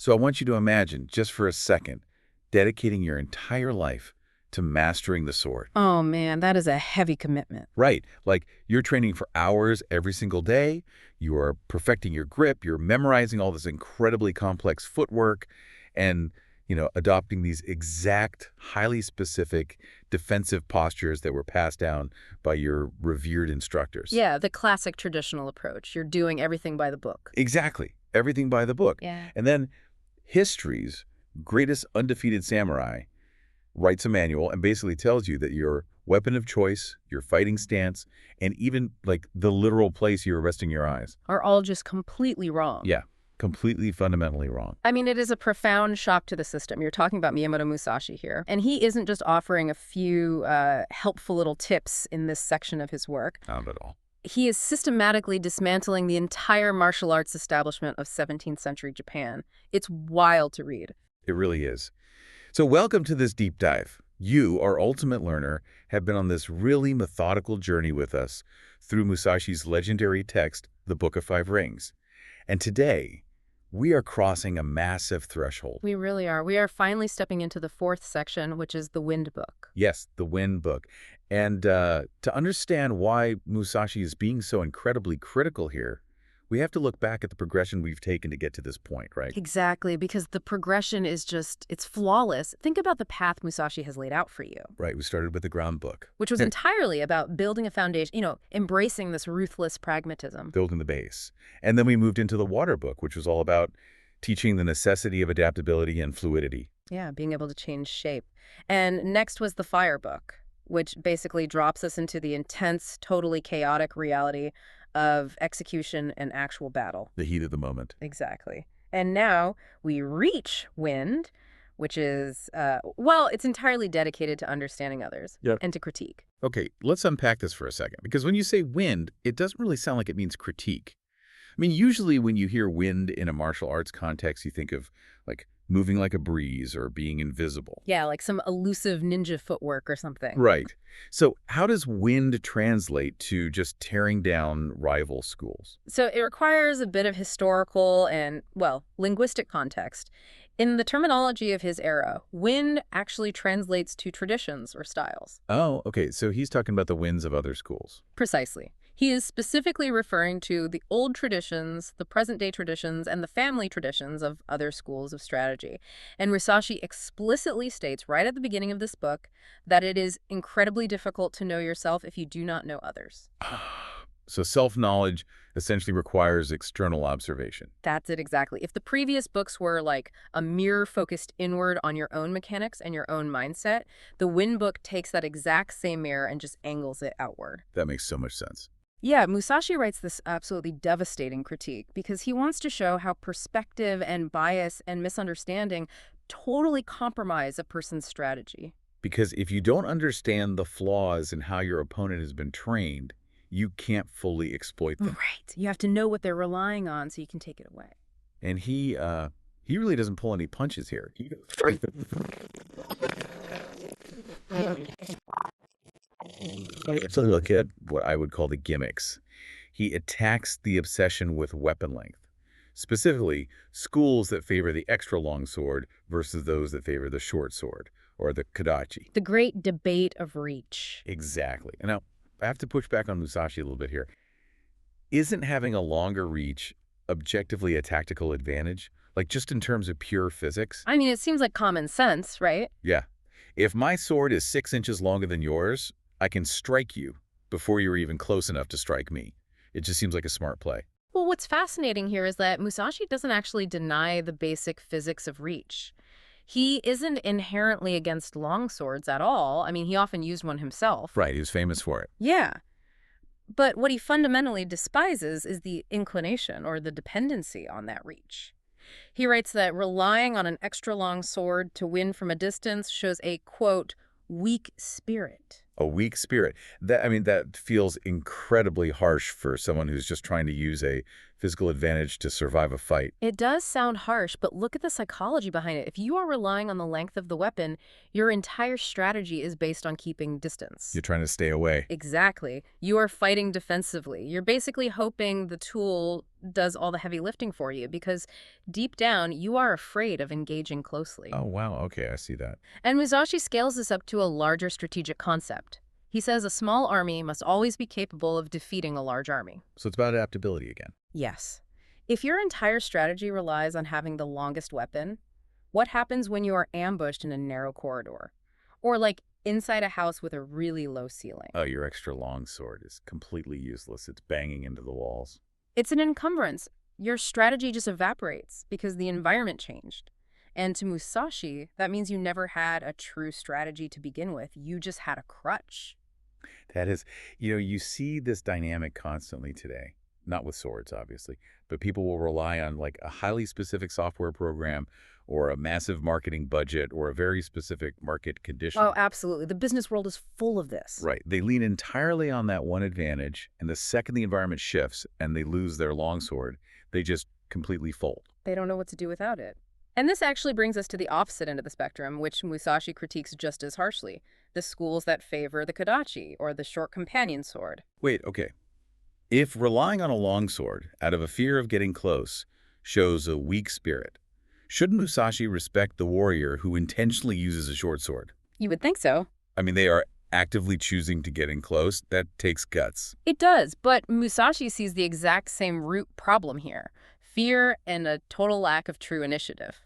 So I want you to imagine, just for a second, dedicating your entire life to mastering the sword. Oh man, that is a heavy commitment. Right. Like you're training for hours every single day. You are perfecting your grip. You're memorizing all this incredibly complex footwork and, adopting these exact, highly specific defensive postures that were passed down by your revered instructors. Yeah, the classic traditional approach. You're doing everything by the book. Exactly. Everything by the book. Yeah. And then history's greatest undefeated samurai writes a manual and basically tells you that your weapon of choice, your fighting stance, and even like the literal place you're resting your eyes Are all just completely wrong. yeah, completely fundamentally wrong. I mean, it is a profound shock to the system. You're talking about Miyamoto Musashi here. And he isn't just offering a few helpful little tips in this section of his work. Not at all. He is systematically dismantling the entire martial arts establishment of 17th century Japan. It's wild to read. It really is. So welcome to this deep dive. You, our ultimate learner, have been on this really methodical journey with us through Musashi's legendary text, The Book of Five Rings. And today, we are crossing a massive threshold. We really are. We are finally stepping into the fourth section, which is the Wind Book. Yes, the Wind Book. And to understand why Musashi is being so incredibly critical here, we have to look back at the progression we've taken to get to this point, right? Exactly, because the progression is just, it's flawless. Think about the path Musashi has laid out for you. Right, we started with the ground book. Which was entirely about building a foundation, embracing this ruthless pragmatism. Building the base. And then we moved into the water book, which was all about teaching the necessity of adaptability and fluidity. Yeah, being able to change shape. And next was the fire book, which basically drops us into the intense, totally chaotic reality of execution and actual battle. The heat of the moment. Exactly. And now we reach wind, which is, it's entirely dedicated to understanding others and to critique. Okay, let's unpack this for a second, because when you say wind, it doesn't really sound like it means critique. I mean, usually when you hear wind in a martial arts context, you think of like moving like a breeze or being invisible. Yeah, like some elusive ninja footwork or something. Right. So how does wind translate to just tearing down rival schools? So it requires a bit of historical and, linguistic context. In the terminology of his era, wind actually translates to traditions or styles. Oh, okay. So he's talking about the winds of other schools. Precisely. He is specifically referring to the old traditions, the present-day traditions, and the family traditions of other schools of strategy. And Musashi explicitly states right at the beginning of this book that it is incredibly difficult to know yourself if you do not know others. So self-knowledge essentially requires external observation. That's it exactly. If the previous books were like a mirror focused inward on your own mechanics and your own mindset, the Wind book takes that exact same mirror and just angles it outward. That makes so much sense. Yeah, Musashi writes this absolutely devastating critique because he wants to show how perspective and bias and misunderstanding totally compromise a person's strategy. Because if you don't understand the flaws in how your opponent has been trained, you can't fully exploit them. Right. You have to know what they're relying on so you can take it away. And he really doesn't pull any punches here. So look at what I would call the gimmicks. He attacks the obsession with weapon length, specifically schools that favor the extra long sword versus those that favor the short sword, or the kadachi. The great debate of reach. Exactly. And now, I have to push back on Musashi a little bit here. Isn't having a longer reach objectively a tactical advantage? Like just in terms of pure physics? I mean, it seems like common sense, right? Yeah. If my sword is 6 inches longer than yours, I can strike you before you're even close enough to strike me. It just seems like a smart play. Well, what's fascinating here is that Musashi doesn't actually deny the basic physics of reach. He isn't inherently against long swords at all. I mean, he often used one himself. Right, he was famous for it. Yeah. But what he fundamentally despises is the inclination or the dependency on that reach. He writes that relying on an extra long sword to win from a distance shows a, quote, weak spirit. A weak spirit. That feels incredibly harsh for someone who's just trying to use a physical advantage to survive a fight. It does sound harsh, but look at the psychology behind it. If you are relying on the length of the weapon, your entire strategy is based on keeping distance. You're trying to stay away. Exactly. You are fighting defensively. You're basically hoping the tool does all the heavy lifting for you because deep down, you are afraid of engaging closely. Oh, wow. Okay, I see that. And Musashi scales this up to a larger strategic concept. He says a small army must always be capable of defeating a large army. So it's about adaptability again. Yes. If your entire strategy relies on having the longest weapon, what happens when you are ambushed in a narrow corridor? Or like inside a house with a really low ceiling? Oh, your extra long sword is completely useless. It's banging into the walls. It's an encumbrance. Your strategy just evaporates because the environment changed. And to Musashi, that means you never had a true strategy to begin with. You just had a crutch. That is, you see this dynamic constantly today. Not with swords, obviously, but people will rely on like a highly specific software program or a massive marketing budget or a very specific market condition. Oh, absolutely. The business world is full of this. Right. They lean entirely on that one advantage, and the second the environment shifts and they lose their longsword, they just completely fold. They don't know what to do without it. And this actually brings us to the opposite end of the spectrum, which Musashi critiques just as harshly, the schools that favor the kodachi, or the short companion sword. Wait, okay. If relying on a longsword out of a fear of getting close shows a weak spirit, shouldn't Musashi respect the warrior who intentionally uses a short sword? You would think so. I mean, they are actively choosing to get in close. That takes guts. It does, but Musashi sees the exact same root problem here, fear and a total lack of true initiative.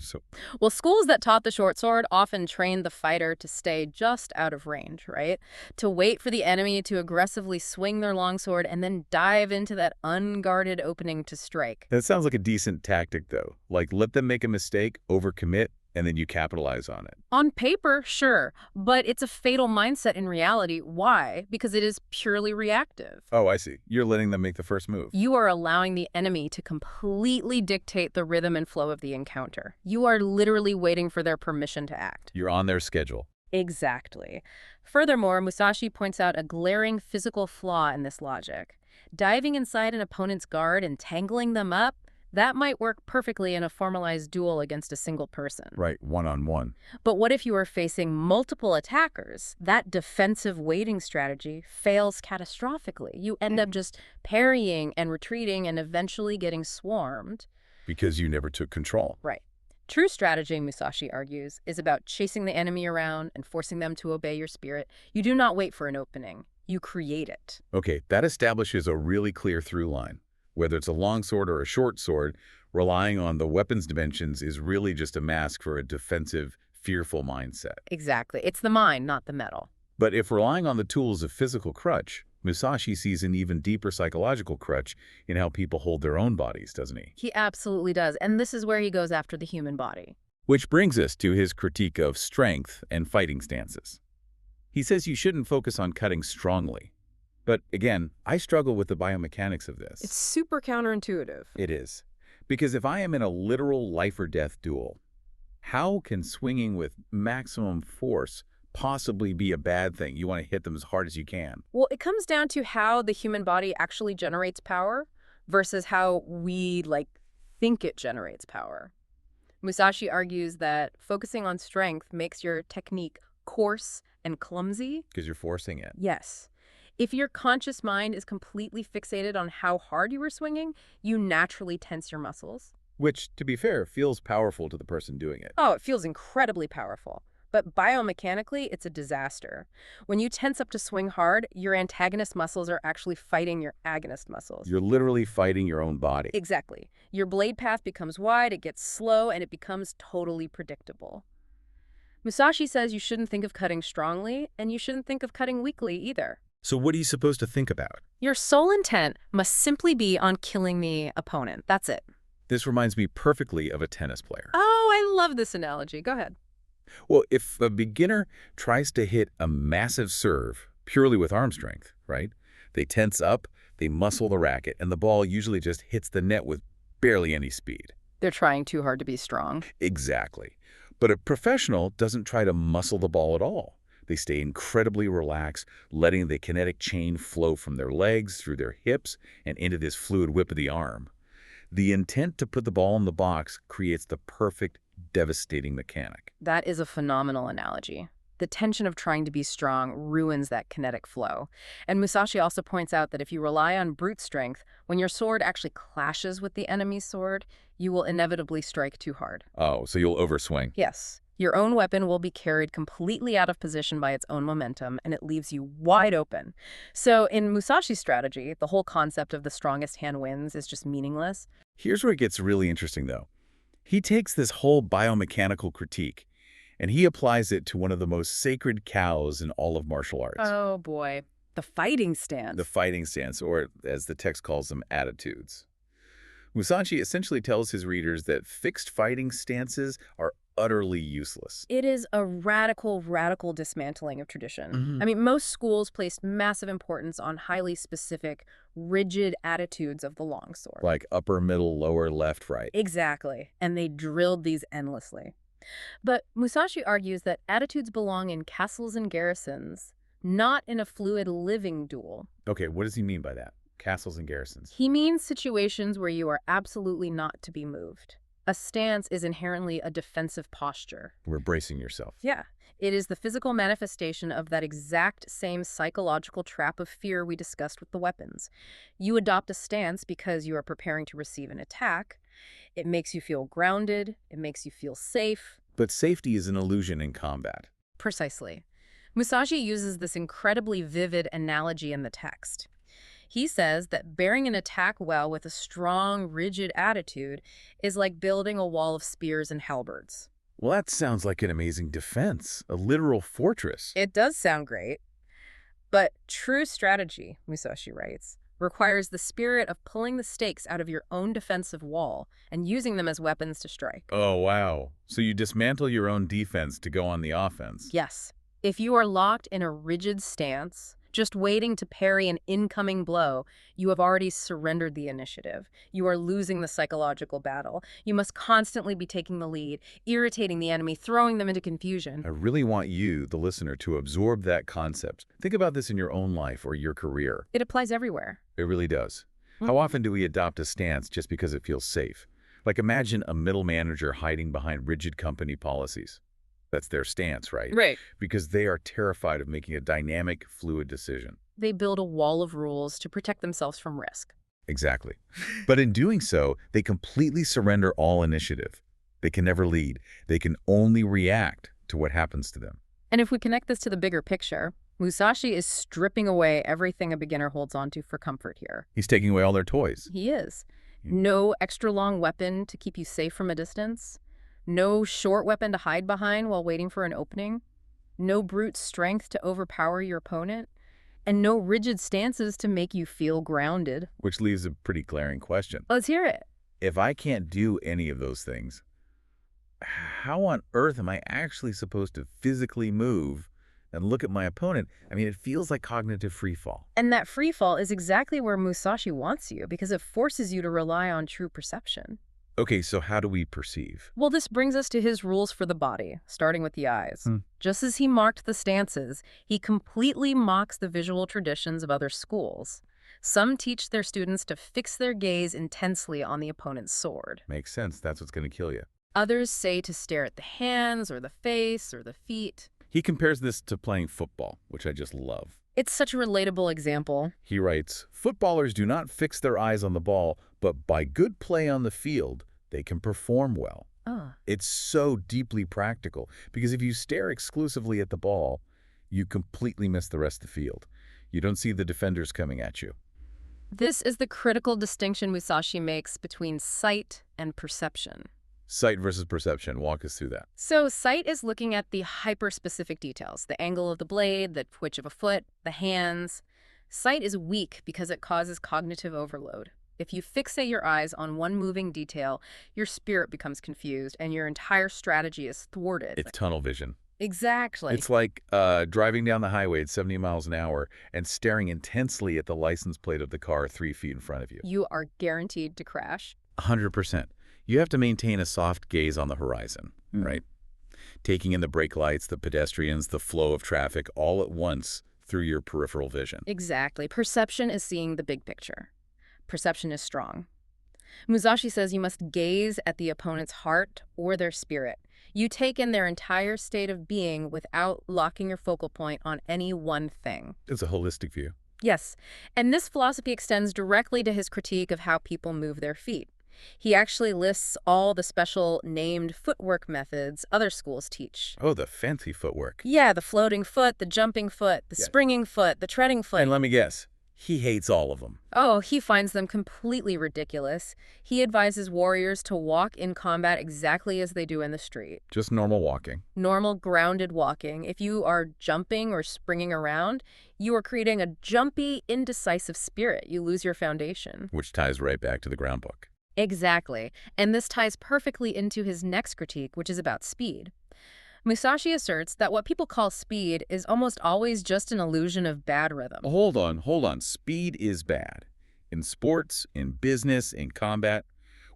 So, Well, schools that taught the short sword often trained the fighter to stay just out of range, right? To wait for the enemy to aggressively swing their longsword and then dive into that unguarded opening to strike. that sounds like a decent tactic, though. Like, let them make a mistake, overcommit, and then you capitalize on it. On paper, sure, but it's a fatal mindset in reality. Why? Because it is purely reactive. Oh, I see. You're letting them make the first move. You are allowing the enemy to completely dictate the rhythm and flow of the encounter. You are literally waiting for their permission to act. You're on their schedule. Exactly. Furthermore, Musashi points out a glaring physical flaw in this logic. Diving inside an opponent's guard and tangling them up, that might work perfectly in a formalized duel against a single person. Right, one-on-one. But what if you are facing multiple attackers? That defensive waiting strategy fails catastrophically. You end up just parrying and retreating and eventually getting swarmed. Because you never took control. Right. True strategy, Musashi argues, is about chasing the enemy around and forcing them to obey your spirit. You do not wait for an opening. You create it. Okay, that establishes a really clear through line. Whether it's a long sword or a short sword, relying on the weapon's dimensions is really just a mask for a defensive, fearful mindset. Exactly. It's the mind, not the metal. But if relying on the tools of physical crutch, Musashi sees an even deeper psychological crutch in how people hold their own bodies, doesn't he? He absolutely does. And this is where he goes after the human body. Which brings us to his critique of strength and fighting stances. He says you shouldn't focus on cutting strongly. But again, I struggle with the biomechanics of this. It's super counterintuitive. It is. Because if I am in a literal life or death duel, how can swinging with maximum force possibly be a bad thing? You want to hit them as hard as you can. Well, it comes down to how the human body actually generates power versus how we, think it generates power. Musashi argues that focusing on strength makes your technique coarse and clumsy. Because you're forcing it. Yes. If your conscious mind is completely fixated on how hard you were swinging, you naturally tense your muscles. Which, to be fair, feels powerful to the person doing it. Oh, it feels incredibly powerful. But biomechanically, it's a disaster. When you tense up to swing hard, your antagonist muscles are actually fighting your agonist muscles. You're literally fighting your own body. Exactly. Your blade path becomes wide, it gets slow, and it becomes totally predictable. Musashi says you shouldn't think of cutting strongly, and you shouldn't think of cutting weakly either. So what are you supposed to think about? Your sole intent must simply be on killing the opponent. That's it. This reminds me perfectly of a tennis player. Oh, I love this analogy. Go ahead. Well, if a beginner tries to hit a massive serve purely with arm strength, right? They tense up, they muscle the racket, and the ball usually just hits the net with barely any speed. They're trying too hard to be strong. Exactly. But a professional doesn't try to muscle the ball at all. They stay incredibly relaxed, letting the kinetic chain flow from their legs through their hips and into this fluid whip of the arm. The intent to put the ball in the box creates the perfect, devastating mechanic. That is a phenomenal analogy. The tension of trying to be strong ruins that kinetic flow. And Musashi also points out that if you rely on brute strength, when your sword actually clashes with the enemy's sword, you will inevitably strike too hard. Oh, so you'll overswing. Yes, your own weapon will be carried completely out of position by its own momentum, and it leaves you wide open. So in Musashi's strategy, the whole concept of the strongest hand wins is just meaningless. Here's where it gets really interesting, though. He takes this whole biomechanical critique, and he applies it to one of the most sacred cows in all of martial arts. Oh boy, the fighting stance. The fighting stance, or as the text calls them, attitudes. Musashi essentially tells his readers that fixed fighting stances are utterly useless. It is a radical, radical dismantling of tradition. Mhm. I mean, most schools placed massive importance on highly specific, rigid attitudes of the longsword. Like upper, middle, lower, left, right. Exactly. And they drilled these endlessly. But Musashi argues that attitudes belong in castles and garrisons, not in a fluid living duel. Okay, what does he mean by that? Castles and garrisons. He means situations where you are absolutely not to be moved. A stance is inherently a defensive posture. We're bracing yourself. Yeah, it is the physical manifestation of that exact same psychological trap of fear we discussed with the weapons. You adopt a stance because you are preparing to receive an attack. It makes you feel grounded. It makes you feel safe. But safety is an illusion in combat. Precisely. Musashi uses this incredibly vivid analogy in the text. He says that bearing an attack well with a strong, rigid attitude is like building a wall of spears and halberds. Well, that sounds like an amazing defense, a literal fortress. It does sound great. But true strategy, Musashi writes, requires the spirit of pulling the stakes out of your own defensive wall and using them as weapons to strike. Oh, wow. So you dismantle your own defense to go on the offense. Yes. If you are locked in a rigid stance, just waiting to parry an incoming blow, you have already surrendered the initiative. You are losing the psychological battle. You must constantly be taking the lead, irritating the enemy, throwing them into confusion. I really want you, the listener, to absorb that concept. Think about this in your own life or your career. It applies everywhere. It really does. How often do we adopt a stance just because it feels safe? Like imagine a middle manager hiding behind rigid company policies. That's their stance, right? Right. Because they are terrified of making a dynamic, fluid decision. They build a wall of rules to protect themselves from risk. Exactly. But in doing so, they completely surrender all initiative. They can never lead. They can only react to what happens to them. And if we connect this to the bigger picture, Musashi is stripping away everything a beginner holds onto for comfort here. He's taking away all their toys. He is. No extra long weapon to keep you safe from a distance. No short weapon to hide behind while waiting for an opening. No brute strength to overpower your opponent. And no rigid stances to make you feel grounded. Which leaves a pretty glaring question. Let's hear it. If I can't do any of those things, how on earth am I actually supposed to physically move and look at my opponent? I mean, it feels like cognitive freefall. And that free fall is exactly where Musashi wants you because it forces you to rely on true perception. Okay, so how do we perceive? Well, this brings us to his rules for the body, starting with the eyes. Just as he marked the stances, he completely mocks the visual traditions of other schools. Some teach their students to fix their gaze intensely on the opponent's sword. Makes sense. That's what's going to kill you. Others say to stare at the hands or the face or the feet. He compares this to playing football, which I just love. It's such a relatable example. He writes, "Footballers do not fix their eyes on the ball, but by good play on the field, they can perform well." It's so deeply practical because if you stare exclusively at the ball, you completely miss the rest of the field. You don't see the defenders coming at you. This is the critical distinction Musashi makes between sight and perception. Sight versus perception. Walk us through that. So sight is looking at the hyper-specific details, the angle of the blade, the twitch of a foot, the hands. Sight is weak because it causes cognitive overload. If you fixate your eyes on one moving detail, your spirit becomes confused and your entire strategy is thwarted. It's tunnel vision. Exactly. It's like driving down the highway at 70 miles an hour and staring intensely at the license plate of the car 3 feet in front of you. You are guaranteed to crash. 100%. You have to maintain a soft gaze on the horizon, right? taking in the brake lights, the pedestrians, the flow of traffic all at once through your peripheral vision. Exactly. Perception is seeing the big picture. Perception is strong. Musashi says you must gaze at the opponent's heart or their spirit. You take in their entire state of being without locking your focal point on any one thing. It's a holistic view. Yes, and this philosophy extends directly to his critique of how people move their feet. He actually lists all the special named footwork methods other schools teach. Oh, the fancy footwork. Yeah, the floating foot, the jumping foot, the Yeah. springing foot, the treading foot. And let me guess, he hates all of them. Oh, he finds them completely ridiculous. He advises warriors to walk in combat exactly as they do in the street. Just normal walking. Normal, grounded walking. If you are jumping or springing around, you are creating a jumpy, indecisive spirit. You lose your foundation. Which ties right back to the ground book. Exactly. And this ties perfectly into his next critique, which is about speed. Musashi asserts that what people call speed is almost always just an illusion of bad rhythm. Hold on. Speed is bad. In sports, in business, in combat,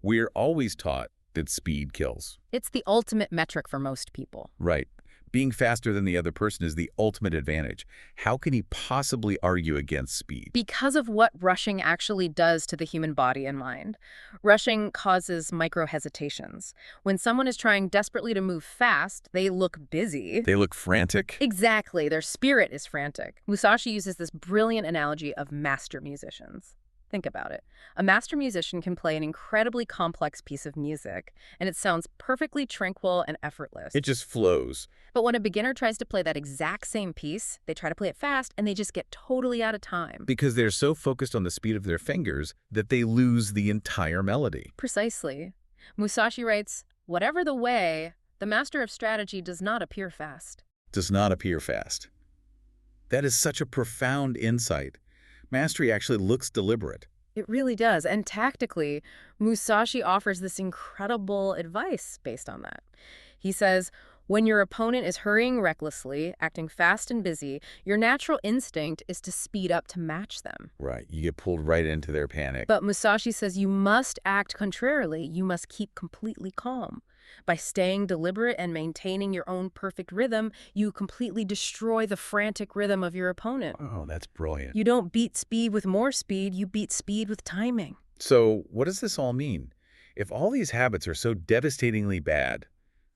we're always taught that speed kills. It's the ultimate metric for most people. Right. Being faster than the other person is the ultimate advantage. How can he possibly argue against speed? Because of what rushing actually does to the human body and mind. Rushing causes micro-hesitations. When someone is trying desperately to move fast, they look busy. They look frantic. Exactly. Their spirit is frantic. Musashi uses this brilliant analogy of master musicians. Think about it. A master musician can play an incredibly complex piece of music, and it sounds perfectly tranquil and effortless. It just flows. But when a beginner tries to play that exact same piece, they try to play it fast, and they just get totally out of time. Because they're so focused on the speed of their fingers that they lose the entire melody. Precisely. Musashi writes, "Whatever the way, the master of strategy does not appear fast." Does not appear fast. That is such a profound insight. Mastery actually looks deliberate. It really does. And tactically, Musashi offers this incredible advice based on that. He says, when your opponent is hurrying recklessly, acting fast and busy, your natural instinct is to speed up to match them. Right. You get pulled right into their panic. But Musashi says you must act contrarily. You must keep completely calm. By staying deliberate and maintaining your own perfect rhythm, you completely destroy the frantic rhythm of your opponent. Oh, that's brilliant. You don't beat speed with more speed, you beat speed with timing. So what does this all mean? If all these habits are so devastatingly bad,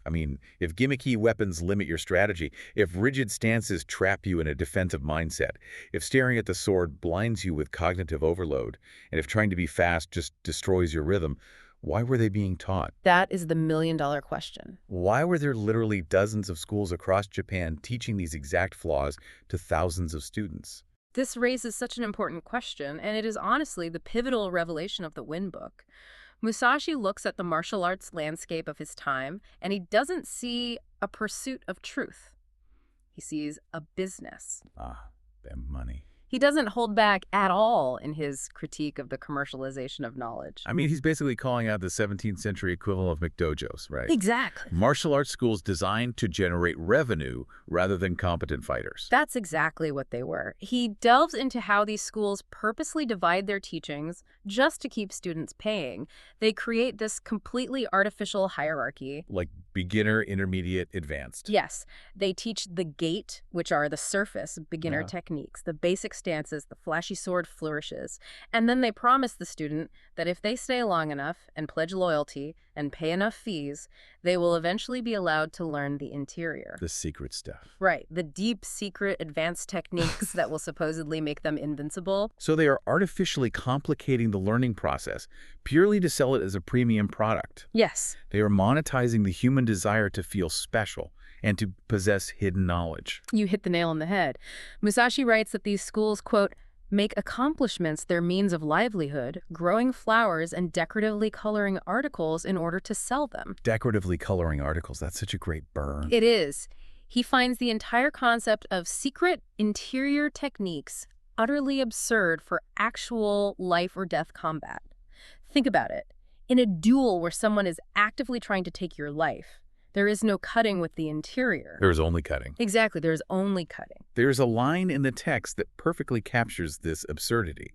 if gimmicky weapons limit your strategy, if rigid stances trap you in a defensive mindset, if staring at the sword blinds you with cognitive overload, and if trying to be fast just destroys your rhythm, why were they being taught? That is the million-dollar question. Why were there literally dozens of schools across Japan teaching these exact flaws to thousands of students? This raises such an important question, and it is honestly the pivotal revelation of the Win book. Musashi looks at the martial arts landscape of his time, and he doesn't see a pursuit of truth. He sees a business. Ah, them money. He doesn't hold back at all in his critique of the commercialization of knowledge. He's basically calling out the 17th century equivalent of McDojos, right? Exactly. Martial arts schools designed to generate revenue rather than competent fighters. That's exactly what they were. He delves into how these schools purposely divide their teachings just to keep students paying. They create this completely artificial hierarchy. Like beginner, intermediate, advanced. Yes, they teach the gate, which are the surface beginner Yeah. techniques, the basic stances, the flashy sword flourishes, and then they promise the student that if they stay long enough and pledge loyalty and pay enough fees, they will eventually be allowed to learn the interior. The secret stuff. Right, the deep, secret, advanced techniques that will supposedly make them invincible. So they are artificially complicating the learning process purely to sell it as a premium product. Yes. They are monetizing the human desire to feel special and to possess hidden knowledge. You hit the nail on the head. Musashi writes that these schools, quote, make accomplishments their means of livelihood, growing flowers and decoratively coloring articles in order to sell them. Decoratively coloring articles, that's such a great burn. It is. He finds the entire concept of secret interior techniques utterly absurd for actual life or death combat. Think about it. In a duel where someone is actively trying to take your life, there is no cutting with the interior. There's only cutting. Exactly, there's only cutting. There's a line in the text that perfectly captures this absurdity.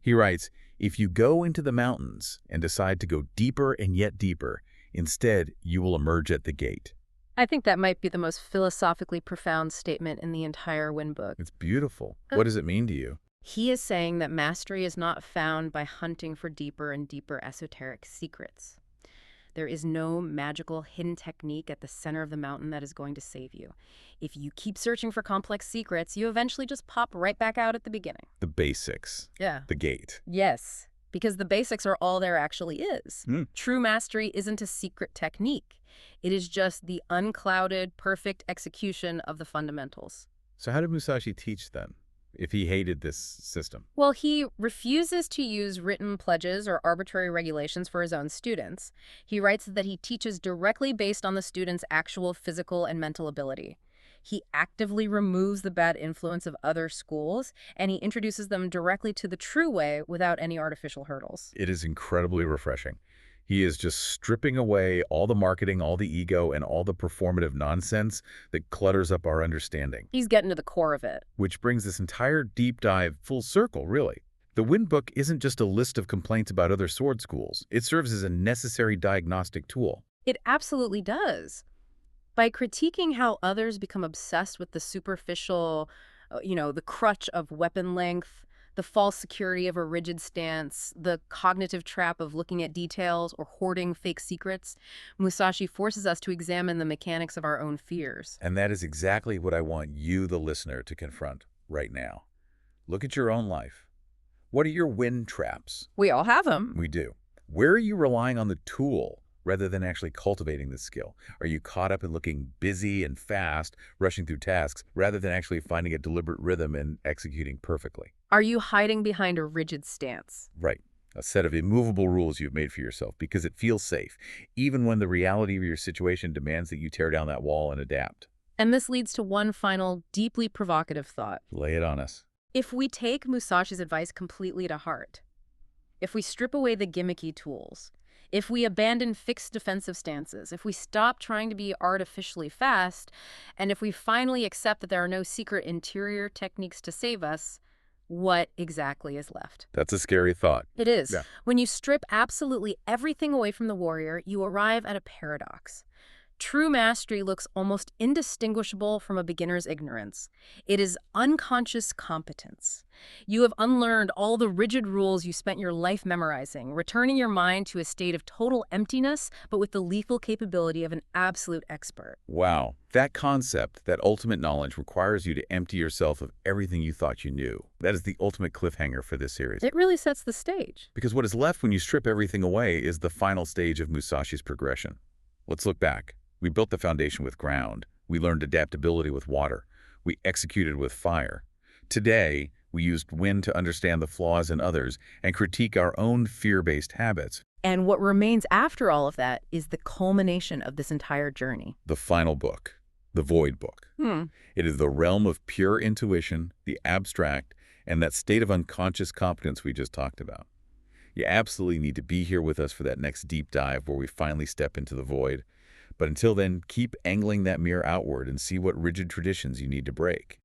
He writes, if you go into the mountains and decide to go deeper and yet deeper, instead you will emerge at the gate. I think that might be the most philosophically profound statement in the entire Win book. It's beautiful. Uh, What does it mean to you? He is saying that mastery is not found by hunting for deeper and deeper esoteric secrets. There is no magical hidden technique at the center of the mountain that is going to save you. If you keep searching for complex secrets, you eventually just pop right back out at the beginning. The basics. Yeah. The gate. Yes, because the basics are all there actually is. Hmm. True mastery isn't a secret technique. It is just the unclouded, perfect execution of the fundamentals. So how did Musashi teach then, if he hated this system? Well, he refuses to use written pledges or arbitrary regulations for his own students. He writes that he teaches directly based on the student's actual physical and mental ability. He actively removes the bad influence of other schools, and he introduces them directly to the true way without any artificial hurdles. It is incredibly refreshing. He is just stripping away all the marketing, all the ego, and all the performative nonsense that clutters up our understanding. He's getting to the core of it. Which brings this entire deep dive full circle, really. The Win book isn't just a list of complaints about other sword schools. It serves as a necessary diagnostic tool. It absolutely does. By critiquing how others become obsessed with the superficial, the crutch of weapon length, the false security of a rigid stance, the cognitive trap of looking at details or hoarding fake secrets, Musashi forces us to examine the mechanics of our own fears. And that is exactly what I want you, the listener, to confront right now. Look at your own life. What are your win traps? We all have them. We do. Where are you relying on the tool rather than actually cultivating the skill? Are you caught up in looking busy and fast, rushing through tasks, rather than actually finding a deliberate rhythm and executing perfectly? Are you hiding behind a rigid stance? Right. A set of immovable rules you've made for yourself because it feels safe, even when the reality of your situation demands that you tear down that wall and adapt. And this leads to one final, deeply provocative thought. Lay it on us. If we take Musashi's advice completely to heart, if we strip away the gimmicky tools, if we abandon fixed defensive stances, if we stop trying to be artificially fast, and if we finally accept that there are no secret interior techniques to save us, what exactly is left? That's a scary thought. It is. Yeah. When you strip absolutely everything away from the warrior, you arrive at a paradox. True mastery looks almost indistinguishable from a beginner's ignorance. It is unconscious competence. You have unlearned all the rigid rules you spent your life memorizing, returning your mind to a state of total emptiness, but with the lethal capability of an absolute expert. Wow. That concept, that ultimate knowledge, requires you to empty yourself of everything you thought you knew. That is the ultimate cliffhanger for this series. It really sets the stage. Because what is left when you strip everything away is the final stage of Musashi's progression. Let's look back. We built the foundation with ground. We learned adaptability with water. We executed with fire. Today, we used wind to understand the flaws in others and critique our own fear-based habits. And what remains after all of that is the culmination of this entire journey. The final book, the Void Book. It is the realm of pure intuition, the abstract, and that state of unconscious competence we just talked about. You absolutely need to be here with us for that next deep dive where we finally step into the void. But until then, keep angling that mirror outward and see what rigid traditions you need to break.